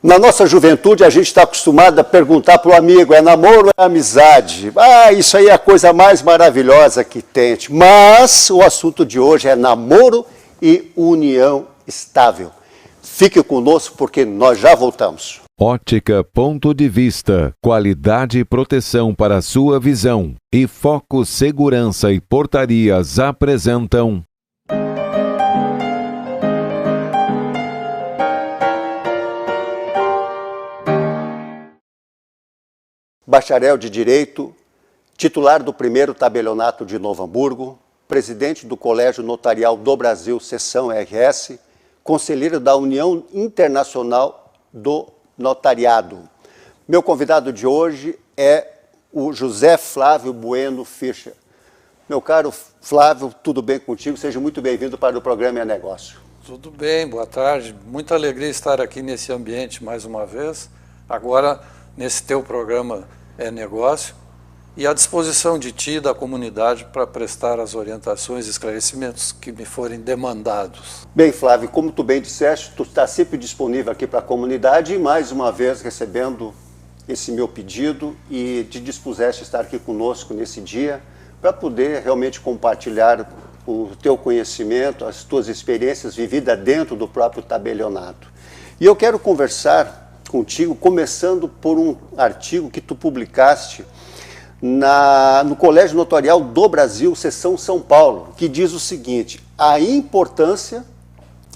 Na nossa juventude, a gente está acostumado a perguntar para o amigo, é namoro ou é amizade? Ah, isso aí é a coisa mais maravilhosa que tem. Mas o assunto de hoje é namoro e união estável. Fique conosco porque nós já voltamos. Ótica Ponto de Vista, qualidade e proteção para a sua visão. E Foco Segurança e Portarias apresentam... Bacharel de Direito, titular do primeiro tabelionato de Novo Hamburgo, presidente do Colégio Notarial do Brasil, seção RS, conselheiro da União Internacional do Notariado. Meu convidado de hoje é o José Flávio Bueno Fischer. Meu caro Flávio, tudo bem contigo? Seja muito bem-vindo para o programa É Negócio. Tudo bem, boa tarde. Muita alegria estar aqui nesse ambiente mais uma vez. Agora, nesse teu programa É Negócio, e à disposição de ti e da comunidade para prestar as orientações e esclarecimentos que me forem demandados. Bem, Flávio, como tu bem disseste, tu está sempre disponível aqui para a comunidade e mais uma vez recebendo esse meu pedido e te dispuseste a estar aqui conosco nesse dia para poder realmente compartilhar o teu conhecimento, as tuas experiências vividas dentro do próprio tabelionato. E eu quero conversar contigo, começando por um artigo que tu publicaste no Colégio Notarial do Brasil, seção São Paulo, que diz o seguinte: a importância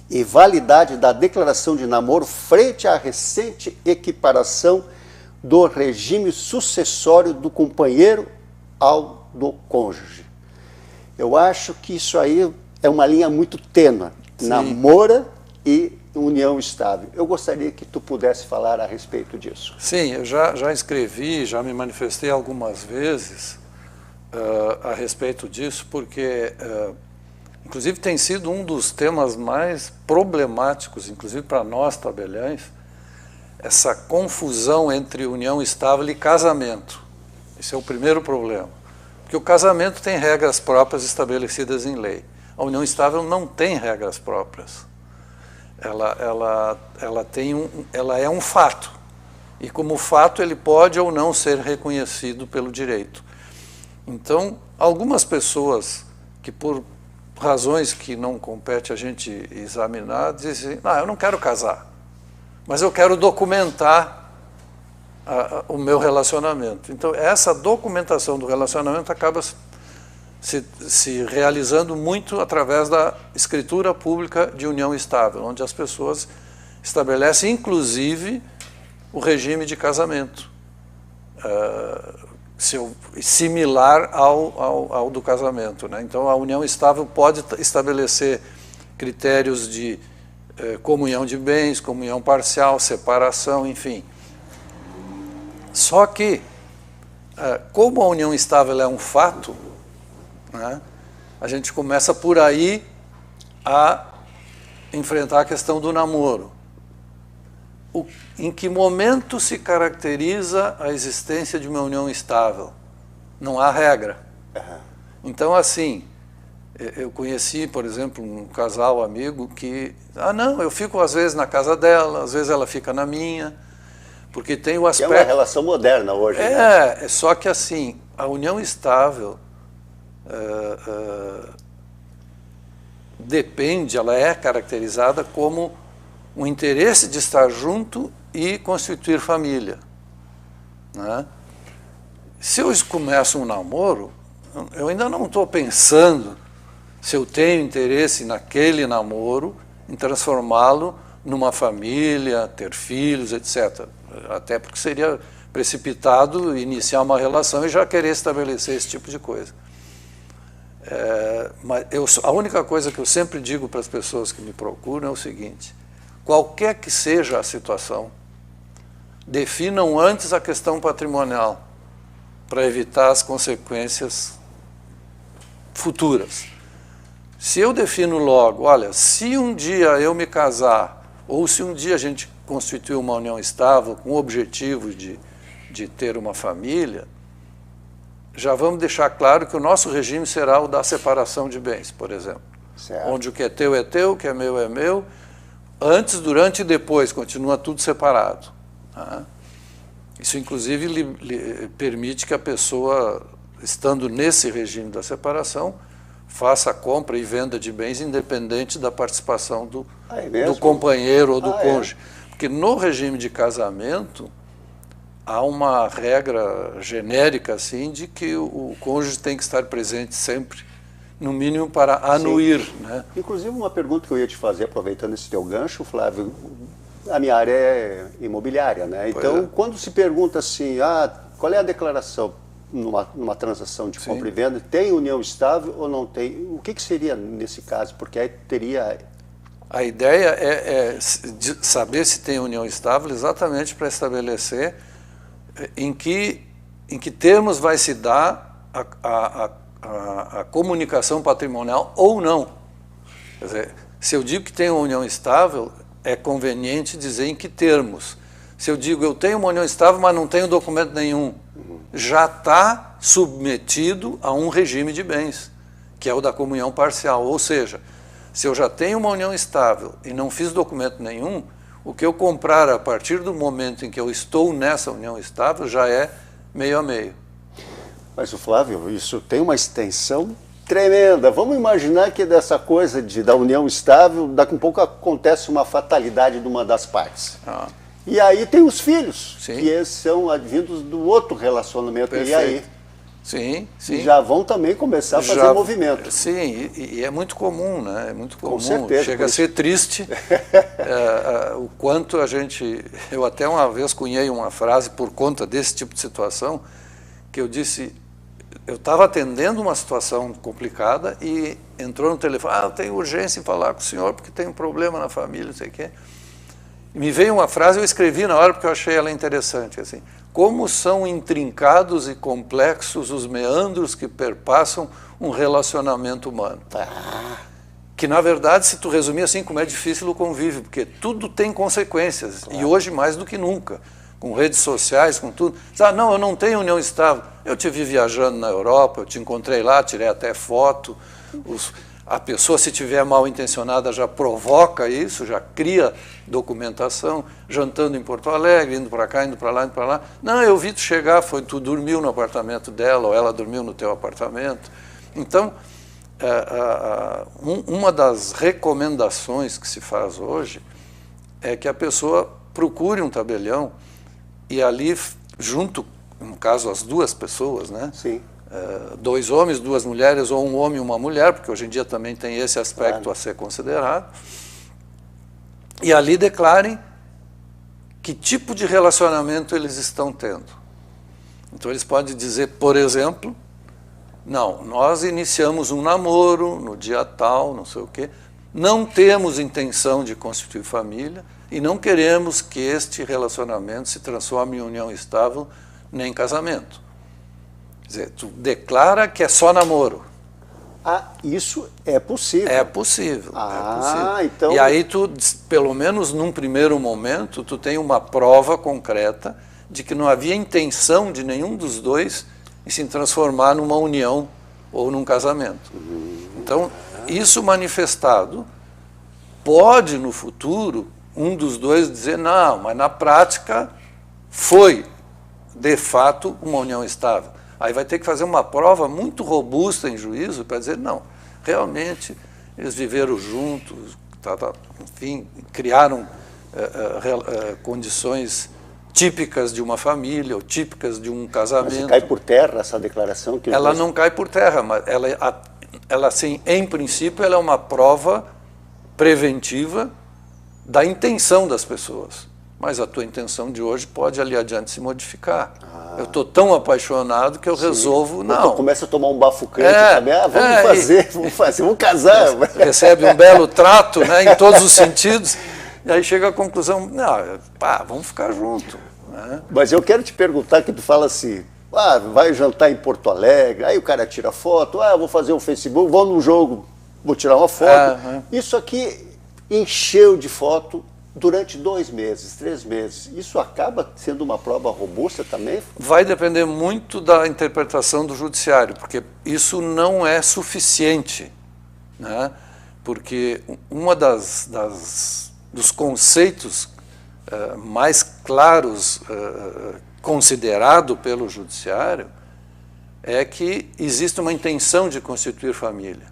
e validade da declaração de namoro frente à recente equiparação do regime sucessório do companheiro ao do cônjuge. Eu acho que isso aí é uma linha muito tênue, namoro e união estável. Eu gostaria que tu pudesse falar a respeito disso. Sim, eu já escrevi, já me manifestei algumas vezes a respeito disso, porque, inclusive, tem sido um dos temas mais problemáticos, inclusive para nós tabeliães, essa confusão entre união estável e casamento. Esse é o primeiro problema. Porque o casamento tem regras próprias estabelecidas em lei. A união estável não tem regras próprias. Ela é um fato, e como fato ele pode ou não ser reconhecido pelo direito. Então, algumas pessoas que por razões que não compete a gente examinar, dizem, eu não quero casar, mas eu quero documentar o meu relacionamento. Então, essa documentação do relacionamento acaba se realizando muito através da escritura pública de união estável, onde as pessoas estabelecem, inclusive, o regime de casamento, similar ao do casamento, né? Então, a união estável pode estabelecer critérios de comunhão de bens, comunhão parcial, separação, enfim. Só que, como a união estável é um fato, né, a gente começa por aí a enfrentar a questão do namoro. Em que momento se caracteriza a existência de uma união estável? Não há regra. Então, assim, eu conheci, por exemplo, um casal amigo que, eu fico às vezes na casa dela, às vezes ela fica na minha, porque tem o aspecto... É uma relação moderna hoje. É só que assim, a união estável depende, ela é caracterizada como um interesse de estar junto e constituir família, né? Se eu começo um namoro, eu ainda não estou pensando se eu tenho interesse naquele namoro, em transformá-lo numa família, ter filhos, etc. Até porque seria precipitado iniciar uma relação e já querer estabelecer esse tipo de coisa. Mas a única coisa que eu sempre digo para as pessoas que me procuram é o seguinte: qualquer que seja a situação, definam antes a questão patrimonial, para evitar as consequências futuras. Se eu defino logo, olha, se um dia eu me casar, ou se um dia a gente constituir uma união estável com o objetivo de de ter uma família, já vamos deixar claro que o nosso regime será o da separação de bens, por exemplo. Certo. Onde o que é teu, o que é meu, antes, durante e depois, continua tudo separado. Tá? Isso, inclusive, lhe permite que a pessoa, estando nesse regime da separação, faça a compra e venda de bens independente da participação do companheiro ou do cônjuge. Porque no regime de casamento, há uma regra genérica assim, de que o cônjuge tem que estar presente sempre, no mínimo para anuir. Né? Inclusive, uma pergunta que eu ia te fazer, aproveitando esse teu gancho, Flávio, a minha área é imobiliária, né? Então, quando se pergunta assim, qual é a declaração numa transação de compra e venda, tem união estável ou não tem? O que seria nesse caso? Porque aí teria... A ideia é saber se tem união estável exatamente para estabelecer em que termos vai se dar a comunicação patrimonial ou não. Quer dizer, se eu digo que tem uma união estável, é conveniente dizer em que termos. Se eu digo eu tenho uma união estável, mas não tenho documento nenhum, já está submetido a um regime de bens, que é o da comunhão parcial. Ou seja, se eu já tenho uma união estável e não fiz documento nenhum, o que eu comprar a partir do momento em que eu estou nessa união estável já é meio a meio. Mas, Flávio, isso tem uma extensão tremenda. Vamos imaginar que dessa coisa da união estável, daqui a pouco acontece uma fatalidade de uma das partes. E aí tem os filhos, que são advindos do outro relacionamento. Perfeito. E aí? Sim. Já vão também começar a fazer movimento. Sim, e é muito comum, né? É muito comum. Com certeza. Chega a ser triste o quanto a gente... Eu até uma vez cunhei uma frase por conta desse tipo de situação, que eu disse... Eu estava atendendo uma situação complicada e entrou no telefone, eu tenho urgência em falar com o senhor porque tem um problema na família, não sei o quê. E me veio uma frase, eu escrevi na hora porque eu achei ela interessante, assim, como são intrincados e complexos os meandros que perpassam um relacionamento humano. Que, na verdade, se tu resumir assim, como é difícil o convívio, porque tudo tem consequências, e hoje mais do que nunca, com redes sociais, com tudo. Não, eu não tenho união estável. Eu te vi viajando na Europa, eu te encontrei lá, tirei até foto. A pessoa, se tiver mal intencionada, já provoca isso, já cria documentação, jantando em Porto Alegre, indo para cá, indo para lá, indo para lá. Não, eu vi tu chegar, tu dormiu no apartamento dela, ou ela dormiu no teu apartamento. Então, uma das recomendações que se faz hoje é que a pessoa procure um tabelião e ali, junto, no caso, as duas pessoas, né? Sim. Dois homens, duas mulheres, ou um homem e uma mulher, porque hoje em dia também tem esse aspecto a ser considerado, e ali declarem que tipo de relacionamento eles estão tendo. Então eles podem dizer, por exemplo, não, nós iniciamos um namoro no dia tal, não sei o quê, não temos intenção de constituir família e não queremos que este relacionamento se transforme em união estável nem em casamento. Quer dizer, tu declara que é só namoro. Isso é possível. É possível. Então... E aí tu, pelo menos num primeiro momento, tu tem uma prova concreta de que não havia intenção de nenhum dos dois em se transformar numa união ou num casamento. Então, isso manifestado, pode no futuro um dos dois dizer, não, mas na prática foi, de fato, uma união estável. Aí vai ter que fazer uma prova muito robusta em juízo para dizer, não, realmente eles viveram juntos, enfim, criaram condições típicas de uma família ou típicas de um casamento. Mas cai por terra essa declaração? Que ela não cai por terra, mas ela assim, em princípio, ela é uma prova preventiva da intenção das pessoas. Mas a tua intenção de hoje pode ali adiante se modificar. Eu estou tão apaixonado que eu resolvo, não. Tu começa a tomar um bafo crente também, vamos fazer, vamos casar. Recebe um belo trato, né, em todos os sentidos, e aí chega à conclusão, não, vamos ficar junto. Né? Mas eu quero te perguntar, que tu fala assim, vai jantar em Porto Alegre, aí o cara tira foto, eu vou fazer um Facebook, vou num jogo, vou tirar uma foto. Isso aqui encheu de foto durante 2 meses, 3 meses, isso acaba sendo uma prova robusta também? Vai depender muito da interpretação do judiciário, porque isso não é suficiente, né? Porque uma dos conceitos mais claros considerado pelo judiciário é que existe uma intenção de constituir família,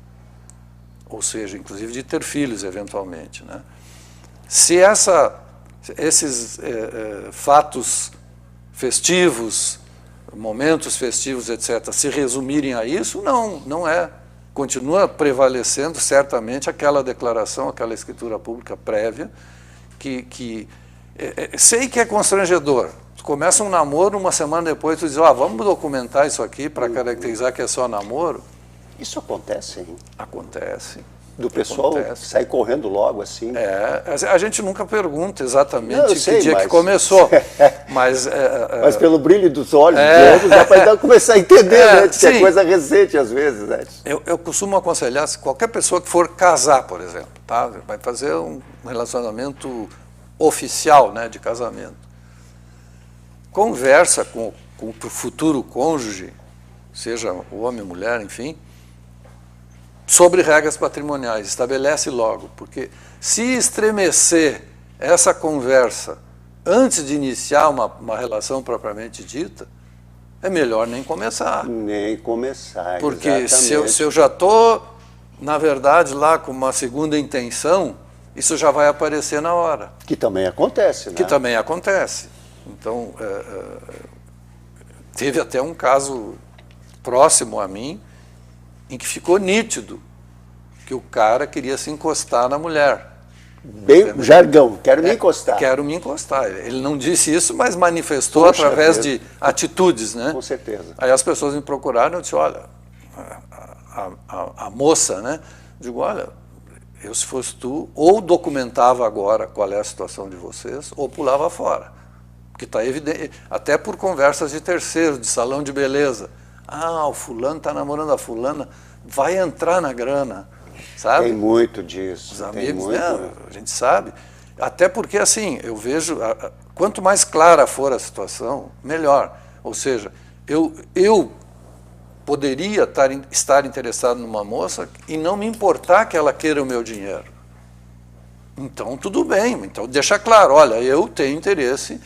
ou seja, inclusive de ter filhos eventualmente, né? Se esses fatos festivos, momentos festivos, etc., se resumirem a isso, não é. Continua prevalecendo certamente aquela declaração, aquela escritura pública prévia, que sei que é constrangedor. Tu começa um namoro, uma semana depois tu diz, vamos documentar isso aqui para caracterizar que é só namoro. Isso acontece, hein? Acontece. Do pessoal sair correndo logo assim. A gente nunca pergunta exatamente sei, que dia que começou. Mas pelo brilho dos olhos dá para começar a entender, né? Que é coisa recente às vezes, né? Eu costumo aconselhar, se qualquer pessoa que for casar, por exemplo, tá? Vai fazer um relacionamento oficial, né, de casamento. Conversa com o futuro cônjuge, seja o homem ou mulher, enfim, sobre regras patrimoniais, estabelece logo, porque se estremecer essa conversa antes de iniciar uma relação propriamente dita, é melhor nem começar. Nem começar, porque se eu já estou, na verdade, lá com uma segunda intenção, isso já vai aparecer na hora. Que também acontece, né? Que também acontece. Então, teve até um caso próximo a mim, em que ficou nítido que o cara queria se encostar na mulher. Bem jargão, quero me encostar. Quero me encostar. Ele não disse isso, mas manifestou através de atitudes, né? Com certeza. Aí as pessoas me procuraram e eu disse, olha, a moça, né? Digo, olha, eu se fosse tu, ou documentava agora qual é a situação de vocês, ou pulava fora. Porque está evidente, até por conversas de terceiros, de salão de beleza. O fulano está namorando a fulana, vai entrar na grana, sabe? Tem muito disso. Os amigos, a gente sabe. Até porque, assim, eu vejo, quanto mais clara for a situação, melhor. Ou seja, eu poderia estar interessado numa moça e não me importar que ela queira o meu dinheiro. Então, tudo bem. Então, deixa claro, olha, eu tenho interesse.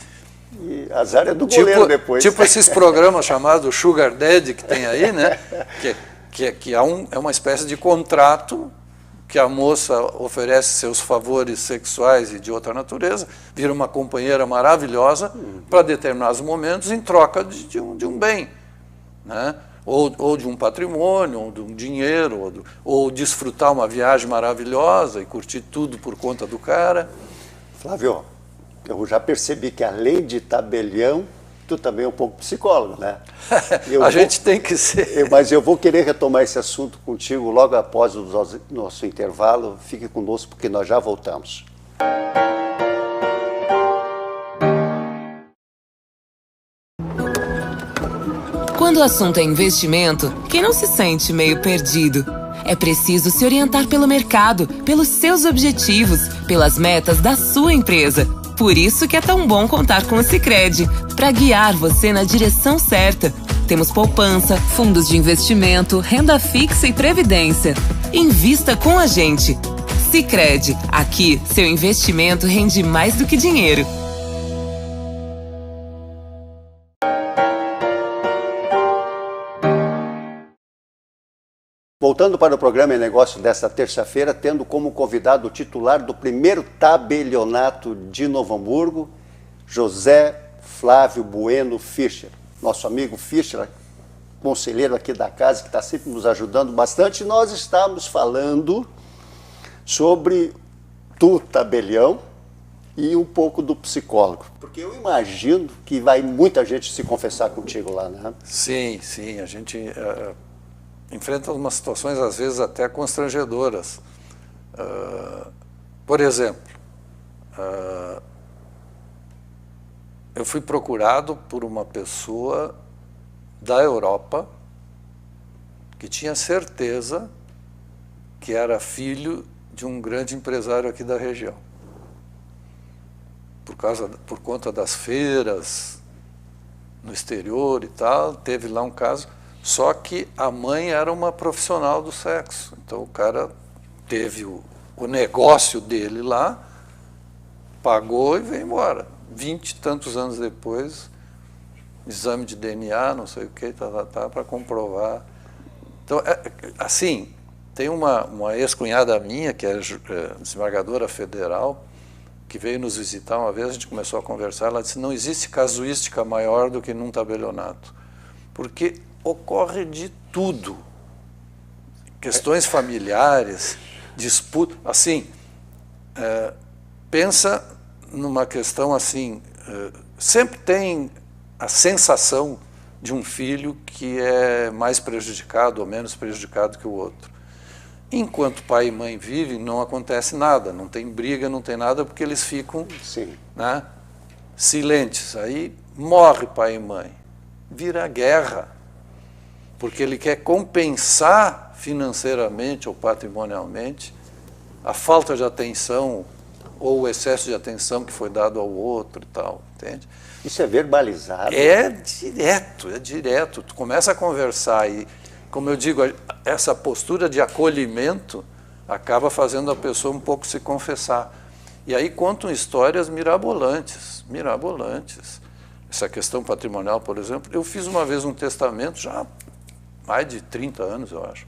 E azar é do goleiro depois. Tipo esses programas chamados Sugar Daddy que tem aí, né? Que é uma espécie de contrato que a moça oferece seus favores sexuais e de outra natureza, vira uma companheira maravilhosa para determinados momentos em troca de um bem, né? Ou de um patrimônio, ou de um dinheiro, ou desfrutar uma viagem maravilhosa e curtir tudo por conta do cara. Flávio, eu já percebi que além de tabelião, tu também é um pouco psicólogo, né? Gente tem que ser. Mas eu vou querer retomar esse assunto contigo logo após o nosso intervalo. Fique conosco porque nós já voltamos. Quando o assunto é investimento, quem não se sente meio perdido? É preciso se orientar pelo mercado, pelos seus objetivos, pelas metas da sua empresa. Por isso que é tão bom contar com o Sicredi, para guiar você na direção certa. Temos poupança, fundos de investimento, renda fixa e previdência. Invista com a gente. Sicredi, aqui seu investimento rende mais do que dinheiro. Voltando para o programa em negócio desta terça-feira, tendo como convidado o titular do primeiro tabelionato de Novo Hamburgo, José Flávio Bueno Fischer. Nosso amigo Fischer, conselheiro aqui da casa, que está sempre nos ajudando bastante. Nós estamos falando sobre do tabelião e um pouco do psicólogo. Porque eu imagino que vai muita gente se confessar contigo lá, né? Sim, a gente enfrenta umas situações, às vezes, até constrangedoras. Por exemplo, eu fui procurado por uma pessoa da Europa que tinha certeza que era filho de um grande empresário aqui da região. por conta das feiras no exterior e tal, teve lá um caso, só que a mãe era uma profissional do sexo, então o cara teve o negócio dele lá, pagou e veio embora. 20 e tantos anos depois, exame de DNA, não sei o que, para comprovar. Então, assim, tem uma ex-cunhada minha, que é desembargadora federal, que veio nos visitar uma vez, a gente começou a conversar, ela disse, não existe casuística maior do que num tabelionato, porque ocorre de tudo. Questões familiares, disputa, assim, pensa numa questão assim, sempre tem a sensação de um filho que é mais prejudicado ou menos prejudicado que o outro. Enquanto pai e mãe vivem, não acontece nada, não tem briga, não tem nada, porque eles ficam, né, silentes. Aí morre pai e mãe, vira guerra, porque ele quer compensar financeiramente ou patrimonialmente a falta de atenção ou o excesso de atenção que foi dado ao outro e tal, entende? Isso é verbalizado? É direto. Tu começa a conversar e, como eu digo, essa postura de acolhimento acaba fazendo a pessoa um pouco se confessar. E aí contam histórias mirabolantes. Essa questão patrimonial, por exemplo, eu fiz uma vez um testamento, já há mais de 30 anos, eu acho.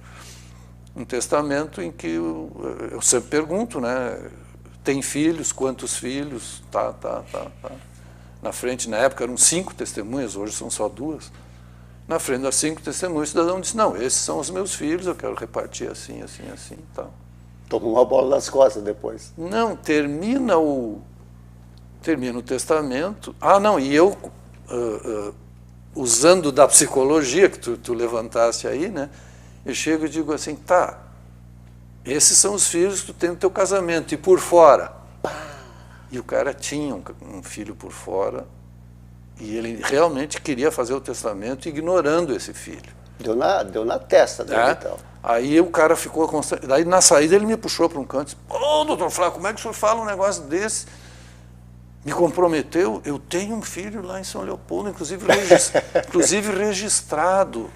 Um testamento em que eu sempre pergunto, né? Tem filhos? Quantos filhos? Tá. Na frente, na época, eram 5 testemunhas, hoje são só 2. Na frente das 5 testemunhas, o cidadão disse, não, esses são os meus filhos, eu quero repartir assim e tal. Toma uma bola nas costas depois. Não, termina o testamento. Ah, não, e eu, usando da psicologia que tu levantasse aí, né? Eu chego e digo assim, tá, esses são os filhos que tu tem no teu casamento, e por fora? E o cara tinha um filho por fora, e ele realmente queria fazer o testamento ignorando esse filho. Deu na testa dele, então. Aí o cara ficou constante. Daí na saída ele me puxou para um canto e disse, ô, doutor Flávio, como é que o senhor fala um negócio desse? Me comprometeu, eu tenho um filho lá em São Leopoldo, inclusive registrado.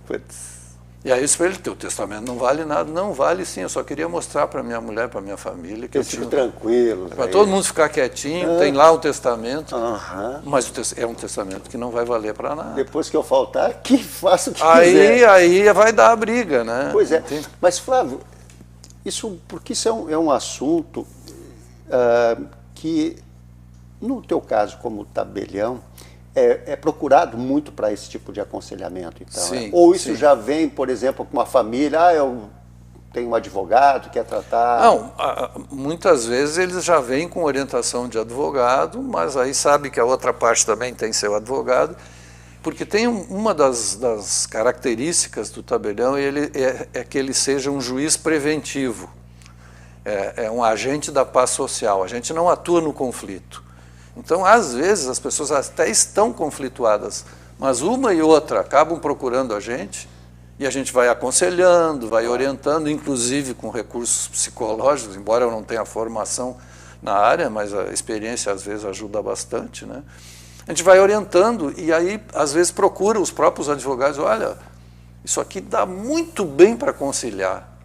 Putz. E aí eu disse para ele, teu testamento não vale nada. Não vale sim, eu só queria mostrar para minha mulher, para minha família. Que eu fico tranquilo. Para todo mundo ficar quietinho, tem lá o testamento, Uhum. mas é um testamento que não vai valer para nada. Depois que eu faltar, que faça o que quiser. Aí vai dar a briga, né? Pois é. Entende? Mas, Flávio, porque isso é um assunto que, no teu caso como tabelião, é procurado muito para esse tipo de aconselhamento, então. Sim, Ou isso sim. já vem, por exemplo, com uma família, eu tenho um advogado, quer tratar... Não, muitas vezes eles já vêm com orientação de advogado, mas aí sabe que a outra parte também tem seu advogado, porque tem uma das características do tabelião, é que ele seja um juiz preventivo, é um agente da paz social, a gente não atua no conflito. Então, às vezes, as pessoas até estão conflituadas, mas uma e outra acabam procurando a gente, e a gente vai aconselhando, vai orientando, inclusive com recursos psicológicos, embora eu não tenha formação na área, mas a experiência às vezes ajuda bastante, né? A gente vai orientando e aí às vezes procura os próprios advogados, olha, isso aqui dá muito bem para conciliar.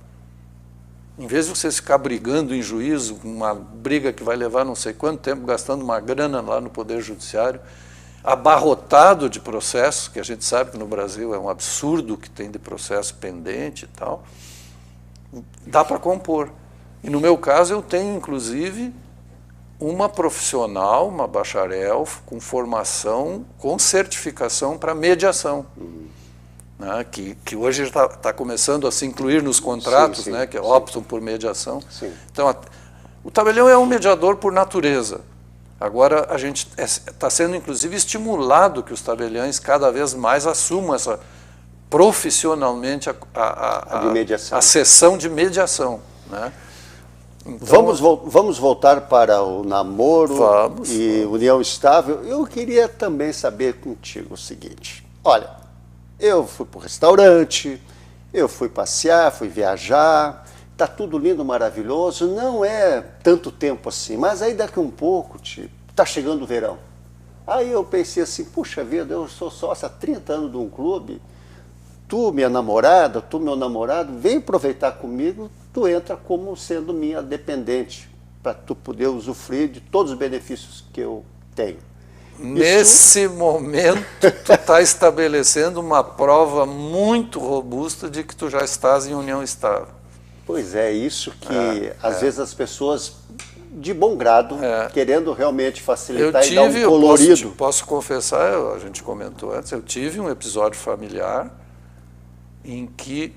Em vez de você ficar brigando em juízo, uma briga que vai levar não sei quanto tempo, gastando uma grana lá no Poder Judiciário, abarrotado de processos, que a gente sabe que no Brasil é um absurdo que tem de processo pendente e tal, dá para compor. E no meu caso eu tenho, inclusive, uma profissional, uma bacharel, com formação, com certificação para mediação. Né, que hoje está começando a se incluir nos contratos, sim, né, que optam por mediação. Sim. Então, o tabelião é um mediador por natureza. Agora, a gente está sendo, inclusive, estimulado que os tabeliães cada vez mais assumam essa, profissionalmente a sessão de mediação. Né? Então, vamos voltar para o namoro e união estável. Eu queria também saber contigo o seguinte. Olha, eu fui para o restaurante, eu fui passear, fui viajar, está tudo lindo, maravilhoso, não é tanto tempo assim, mas aí daqui um pouco, está chegando o verão. Aí eu pensei assim, puxa vida, eu sou sócio há 30 anos de um clube, tu, minha namorada, tu, meu namorado, vem aproveitar comigo, tu entra como sendo minha dependente, para tu poder usufruir de todos os benefícios que eu tenho. Nesse momento, tu está estabelecendo uma prova muito robusta de que tu já estás em união estável. Pois é, isso que às vezes as pessoas, de bom grado, querendo realmente facilitar e dar um colorido. Posso confessar, a gente comentou antes, eu tive um episódio familiar em que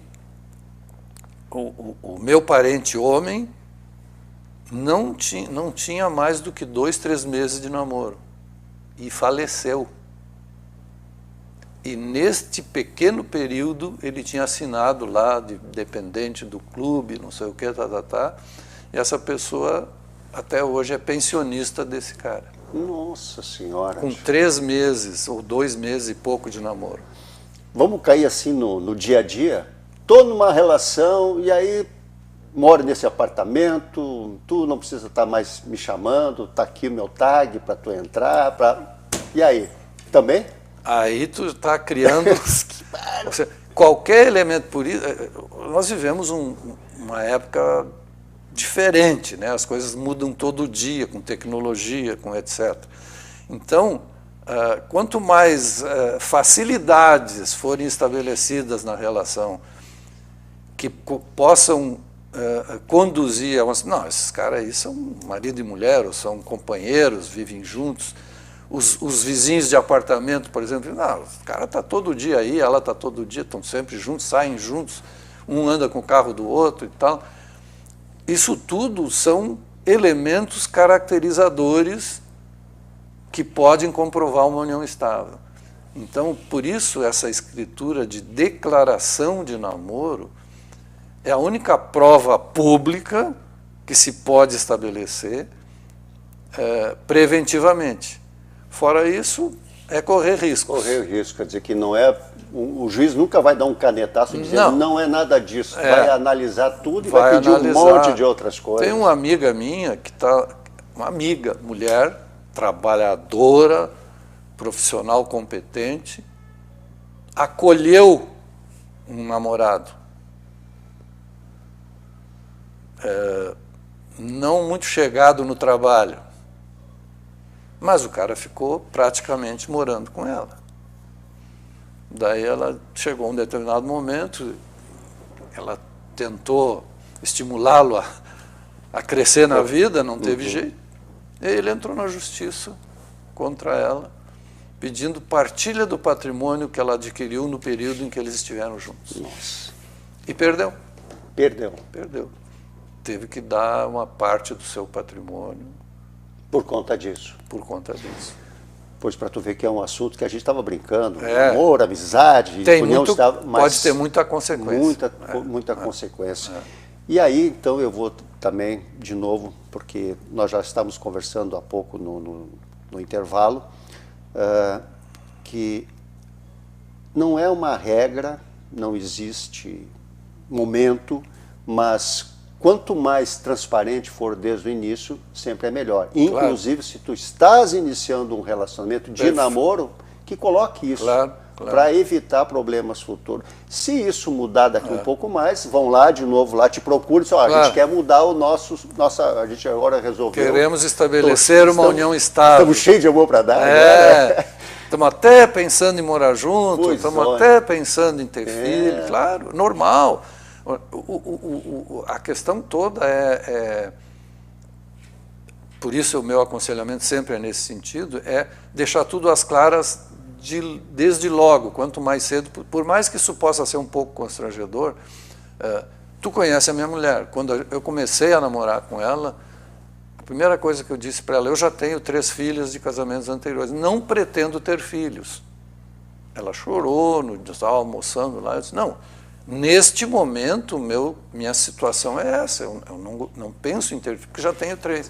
o meu parente homem não tinha mais do que 2, 3 meses de namoro e faleceu. E neste pequeno período ele tinha assinado lá de dependente do clube, não sei o que, e essa pessoa até hoje é pensionista desse cara. Nossa Senhora! Com 3 meses ou 2 meses e pouco de namoro. Vamos cair assim no dia a dia? Estou numa relação e aí moro nesse apartamento, tu não precisa estar mais me chamando, tá aqui o meu tag para tu entrar, e aí? Também? Aí tu está criando qualquer elemento. Por isso, nós vivemos uma época diferente, né? As coisas mudam todo dia, com tecnologia, com etc. Então, quanto mais facilidades forem estabelecidas na relação que possam conduzir a uma... Não, esses caras aí são marido e mulher, ou são companheiros, vivem juntos. Os vizinhos de apartamento, por exemplo, não, o cara está todo dia aí, ela está todo dia, estão sempre juntos, saem juntos, um anda com o carro do outro e tal. Isso tudo são elementos caracterizadores que podem comprovar uma união estável. Então, por isso, essa escritura de declaração de namoro é a única prova pública que se pode estabelecer preventivamente. Fora isso, é correr riscos. Correr risco, quer dizer que não é... O juiz nunca vai dar um canetaço dizendo não é nada disso. Vai analisar tudo e vai pedir um monte de outras coisas. Tem uma amiga minha que está... Uma amiga, mulher, trabalhadora, profissional competente, acolheu um namorado. Não muito chegado no trabalho. Mas o cara ficou praticamente morando com ela. Daí ela chegou a um determinado momento, ela tentou estimulá-lo a crescer na vida, não teve jeito. E ele entrou na justiça contra ela, pedindo partilha do patrimônio que ela adquiriu no período em que eles estiveram juntos. Nossa. E perdeu. Perdeu. Perdeu. Teve que dar uma parte do seu patrimônio. Por conta disso. Por conta disso. Pois para tu ver que é um assunto que a gente estava brincando, amor, amizade, união estável, mas pode ter muita consequência. Muita consequência. E aí, então, eu vou também, de novo, porque nós já estávamos conversando há pouco no intervalo, que não é uma regra, não existe momento, mas quanto mais transparente for desde o início, sempre é melhor. Inclusive, se tu estás iniciando um relacionamento de namoro, que coloque isso para evitar problemas futuros. Se isso mudar daqui um pouco mais, vão lá de novo, lá te procurem, a gente quer mudar o a gente agora resolveu. Queremos estabelecer uma união estável. Estamos cheios de amor para dar. Estamos até pensando em morar juntos, estamos até pensando em ter filho, claro, normal. A questão toda por isso o meu aconselhamento sempre é nesse sentido, é deixar tudo às claras desde logo, quanto mais cedo, por mais que isso possa ser um pouco constrangedor. Tu conhece a minha mulher, quando eu comecei a namorar com ela, a primeira coisa que eu disse para ela, eu já tenho 3 filhas de casamentos anteriores, não pretendo ter filhos. Ela chorou, estava almoçando lá, eu disse, não, neste momento, minha situação é essa, eu não penso em ter filhos, porque já tenho 3.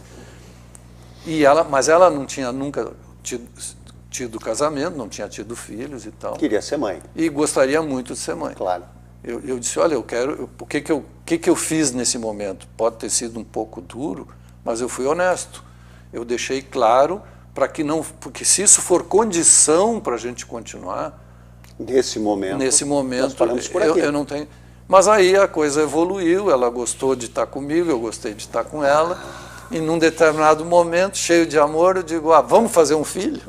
Mas ela não tinha nunca tido casamento, não tinha tido filhos e tal. Queria ser mãe. E gostaria muito de ser mãe. Claro. Eu disse, olha, o que eu fiz nesse momento? Pode ter sido um pouco duro, mas eu fui honesto. Eu deixei claro para que não, porque se isso for condição para a gente continuar, nesse momento nós paramos por aqui. Eu não tenho. Mas aí a coisa evoluiu, ela gostou de estar comigo, eu gostei de estar com ela, e num determinado momento, cheio de amor, eu digo, vamos fazer um filho?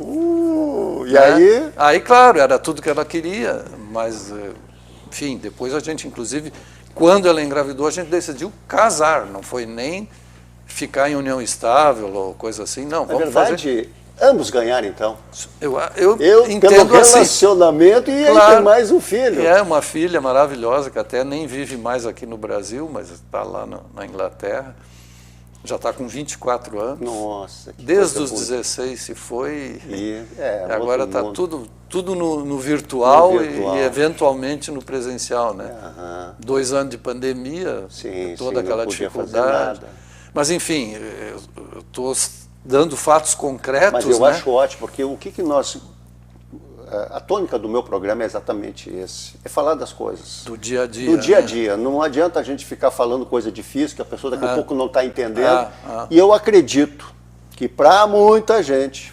E aí? Aí, claro, era tudo que ela queria, mas, enfim, depois a gente, inclusive, quando ela engravidou, a gente decidiu casar, não foi nem ficar em união estável ou coisa assim, não. Na verdade, ambos ganharam, então. Eu entendo pelo assim. Relacionamento e Claro, aí tem mais um filho. E é uma filha maravilhosa, que até nem vive mais aqui no Brasil, mas está lá na Inglaterra. Já está com 24 anos. Nossa, que desde os coisa 16 se foi. Agora está tudo no virtual, e eventualmente no presencial, né? 2 anos de pandemia, toda aquela dificuldade. Mas, enfim, eu estou dando fatos concretos. Mas eu acho ótimo, porque o que nós... A tônica do meu programa é exatamente esse. É falar das coisas. Do dia a dia. Do dia a dia. Não adianta a gente ficar falando coisa difícil, que a pessoa daqui a pouco não está entendendo. E eu acredito que para muita gente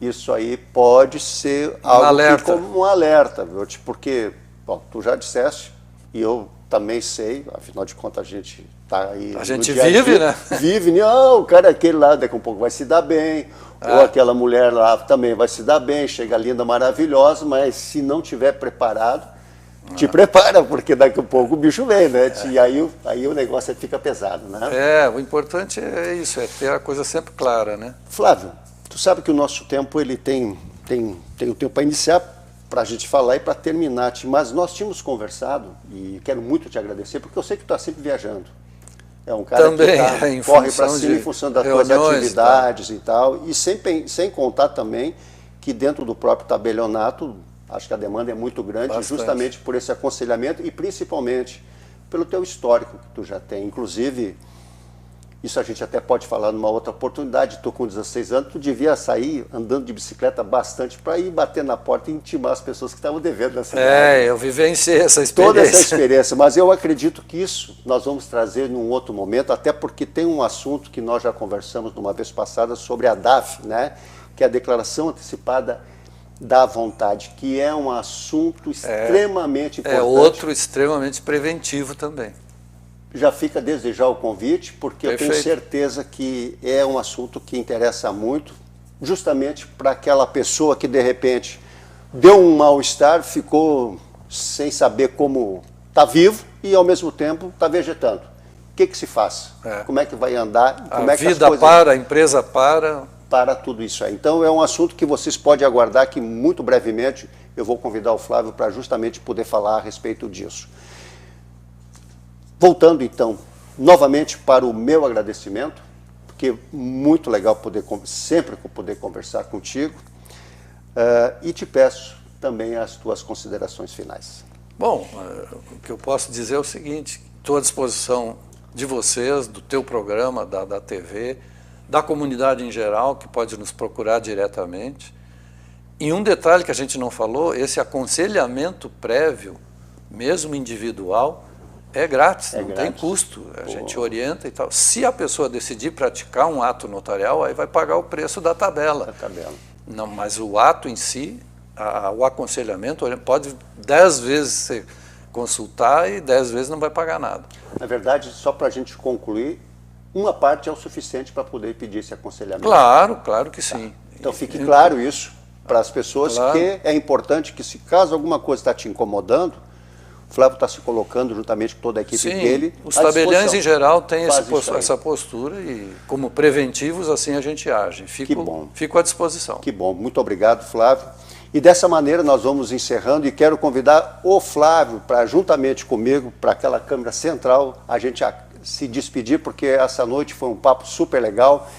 isso aí pode ser algo como um alerta. Viu? Porque, bom, tu já disseste, e eu também sei, afinal de contas a gente está aí. A gente vive, né? Vive, não, o cara aquele lá daqui a pouco vai se dar bem. Ou aquela mulher lá também vai se dar bem, chega linda, maravilhosa, mas se não tiver preparado, te prepara, porque daqui a pouco o bicho vem, né? E aí o negócio fica pesado, né? O importante é isso, é ter a coisa sempre clara, né? Flávio, tu sabe que o nosso tempo ele tem o tempo para iniciar, para a gente falar e para terminar, mas nós tínhamos conversado, e quero muito te agradecer, porque eu sei que tu está sempre viajando. É um cara também, que corre para cima em função das tuas atividades e tal. E sem contar também que dentro do próprio tabelionato, acho que a demanda é muito grande, justamente por esse aconselhamento e principalmente pelo teu histórico que tu já tem. Inclusive, isso a gente até pode falar numa outra oportunidade. Tu com 16 anos, tu devia sair andando de bicicleta bastante para ir bater na porta e intimar as pessoas que estavam devendo na cidade. Eu vivenciei essa experiência. Toda essa experiência, mas eu acredito que isso nós vamos trazer num outro momento, até porque tem um assunto que nós já conversamos numa vez passada sobre a DAF, né? Que é a Declaração Antecipada da Vontade, que é um assunto extremamente importante. É outro extremamente preventivo também. Já fica a desejar o convite, porque eu tenho certeza que é um assunto que interessa muito, justamente para aquela pessoa que, de repente, deu um mal-estar, ficou sem saber como está vivo e, ao mesmo tempo, está vegetando. O que se faz? Como é que vai andar? Como a vida para, a empresa para tudo isso aí. Então, é um assunto que vocês podem aguardar que, muito brevemente, eu vou convidar o Flávio para justamente poder falar a respeito disso. Voltando, então, novamente para o meu agradecimento, porque é muito legal sempre poder conversar contigo, e te peço também as tuas considerações finais. Bom, o que eu posso dizer é o seguinte: estou à disposição de vocês, do teu programa, da TV, da comunidade em geral, que pode nos procurar diretamente. E um detalhe que a gente não falou, esse aconselhamento prévio, mesmo individual, é grátis, não tem custo, a gente orienta e tal. Se a pessoa decidir praticar um ato notarial, aí vai pagar o preço da tabela. Não, mas o ato em si, o aconselhamento, pode 10 vezes você consultar e 10 vezes não vai pagar nada. Na verdade, só para a gente concluir, uma parte é o suficiente para poder pedir esse aconselhamento. Claro que sim. Então fique claro isso para as pessoas, que é importante que, se caso alguma coisa está te incomodando, o Flávio está se colocando juntamente com toda a equipe dele. Os tabeliães em geral têm essa postura e, como preventivos, assim a gente age. Fico à disposição. Que bom, muito obrigado, Flávio. E dessa maneira nós vamos encerrando e quero convidar o Flávio para, juntamente comigo, para aquela câmera central, a gente se despedir, porque essa noite foi um papo super legal.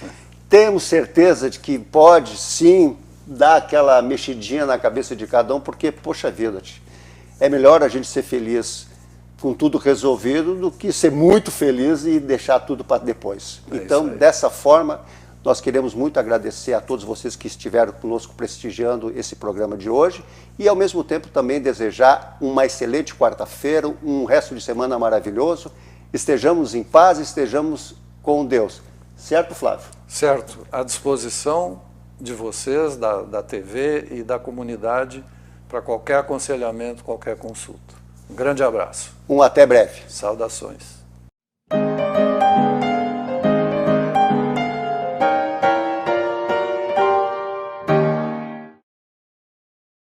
Temos certeza de que pode, sim, dar aquela mexidinha na cabeça de cada um, porque, poxa vida, é melhor a gente ser feliz com tudo resolvido do que ser muito feliz e deixar tudo para depois. Então, dessa forma, nós queremos muito agradecer a todos vocês que estiveram conosco prestigiando esse programa de hoje e, ao mesmo tempo, também desejar uma excelente quarta-feira, um resto de semana maravilhoso. Estejamos em paz, estejamos com Deus. Certo, Flávio? Certo. À disposição de vocês, da TV e da comunidade para qualquer aconselhamento, qualquer consulta. Um grande abraço. Até breve. Saudações.